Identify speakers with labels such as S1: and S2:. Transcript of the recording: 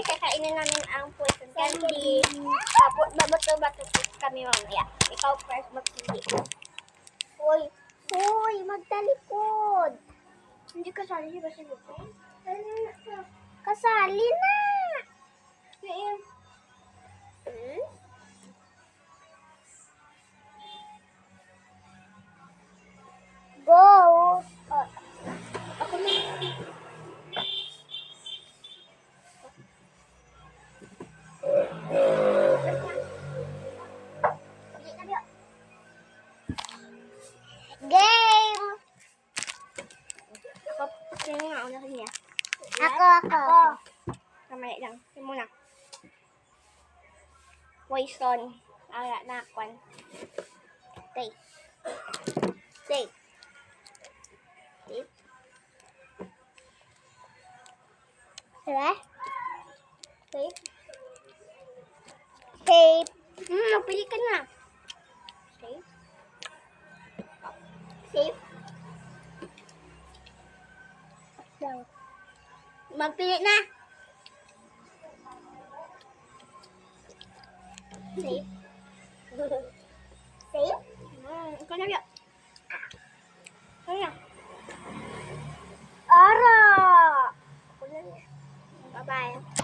S1: guys, kakainin namin ang poison candy. Tapos, babato-bato kami mamaya. Ikaw first, magpili. Hoy, magtalikod. Hindi kasali ba si Lupe? Kasali na. Go. Ako na. Game! Sino nga una kanya? Ako. Kamay lang. Sino muna? Poison. Ala, nakwan. Stay. Diba? Safe. Napili ka na. Safe. Magpili na. Safe. Safe? Ikaw na biya. Ara! Bye-bye.